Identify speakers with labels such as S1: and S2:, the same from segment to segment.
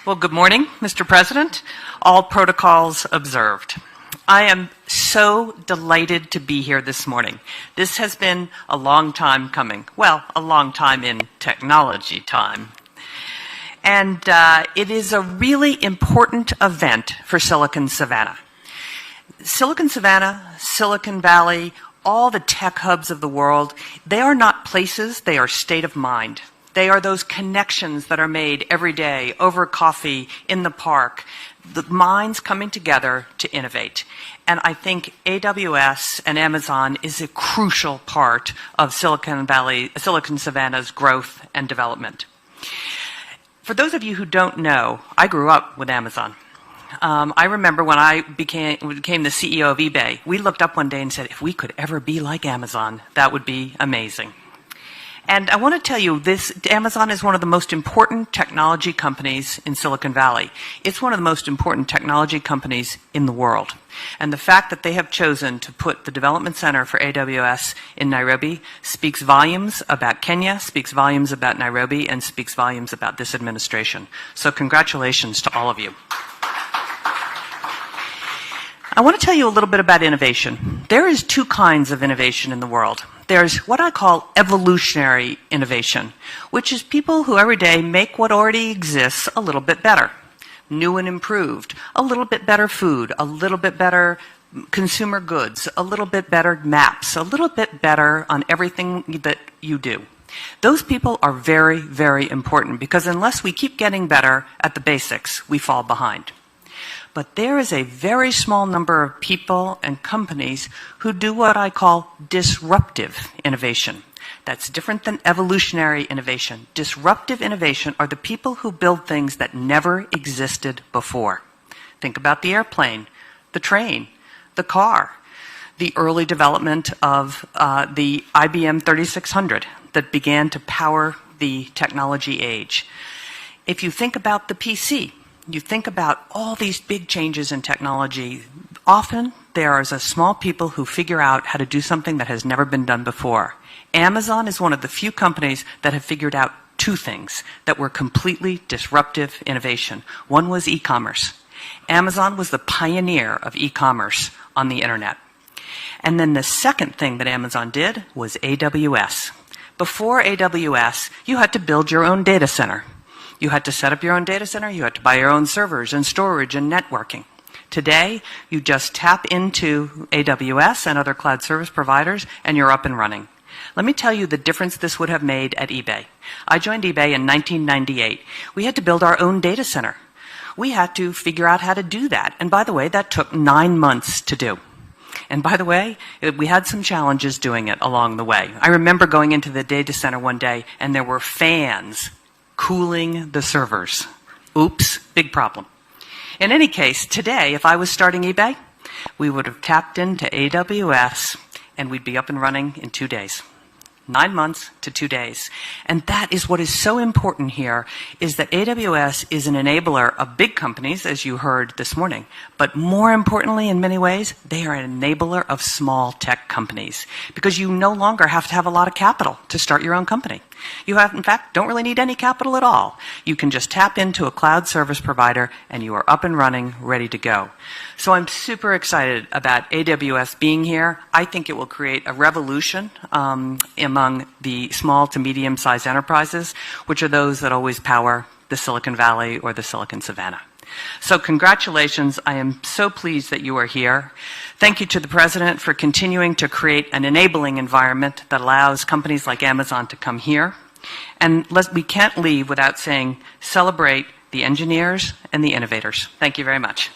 S1: Well, good morning, Mr. President. All protocols observed. I am so delighted to be here this morning. This has been a long time coming. Well, a long time in technology time. And it is a really important event for Silicon Savannah. Silicon Savannah, Silicon Valley, all the tech hubs of the world, they are not places, they are state of mind. They are those connections that are made every day over coffee, in the park, the minds coming together to innovate. And I think AWS and Amazon is a crucial part of Silicon Savannah's growth and development. For those of you who don't know, I grew up with Amazon. I remember when I became the CEO of eBay, we looked up one day and said, if we could ever be like Amazon, that would be amazing. And I want to tell you, Amazon is one of the most important technology companies in Silicon Valley. It's one of the most important technology companies in the world. And the fact that they have chosen to put the development center for AWS in Nairobi speaks volumes about Kenya, speaks volumes about Nairobi, and speaks volumes about this administration. So congratulations to all of you. I want to tell you a little bit about innovation. There is two kinds of innovation in the world. There's what I call evolutionary innovation, which is people who every day make what already exists a little bit better, new and improved, a little bit better food, a little bit better consumer goods, a little bit better maps, a little bit better on everything that you do. Those people are very, very important because unless we keep getting better at the basics, we fall behind. But there is a very small number of people and companies who do what I call disruptive innovation. That's different than evolutionary innovation. Disruptive innovation are the people who build things that never existed before. Think about the airplane, the train, the car, the early development of the IBM 3600 that began to power the technology age. If you think about the PC, you think about all these big changes in technology, often there is a small people who figure out how to do something that has never been done before. Amazon is one of the few companies that have figured out two things that were completely disruptive innovation. One was e-commerce. Amazon was the pioneer of e-commerce on the internet. And then the second thing that Amazon did was AWS. Before AWS, you had to build your own data center. You had to set up your own data center, you had to buy your own servers and storage and networking. Today, you just tap into AWS and other cloud service providers and you're up and running. Let me tell you the difference this would have made at eBay. I joined eBay in 1998. We had to build our own data center. We had to figure out how to do that. And by the way, that took 9 months to do. And by the way, we had some challenges doing it along the way. I remember going into the data center one day and there were fans cooling the servers. Oops, big problem. In any case, today, if I was starting eBay, we would have tapped into AWS and we'd be up and running in 2 days. 9 months to 2 days. And that is what is so important here, is that AWS is an enabler of big companies, as you heard this morning. But more importantly, in many ways, they are an enabler of small tech companies. Because you no longer have to have a lot of capital to start your own company. You have, in fact, don't really need any capital at all. You can just tap into a cloud service provider and you are up and running, ready to go. So I'm super excited about AWS being here. I think it will create a revolution among the small to medium-sized enterprises, which are those that always power the Silicon Valley or the Silicon Savannah. So congratulations. I am so pleased that you are here. Thank you to the President for continuing to create an enabling environment that allows companies like Amazon to come here. And we can't leave without saying, celebrate the engineers and the innovators. Thank you very much.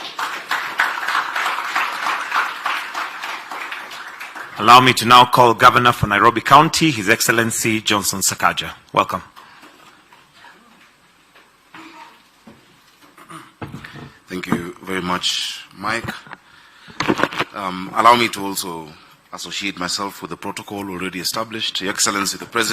S2: Allow me to now call Governor for Nairobi County, His Excellency Johnson Sakaja. Welcome.
S3: Thank you very much, Mike. Allow me to also associate myself with the protocol already established. Your Excellency the President,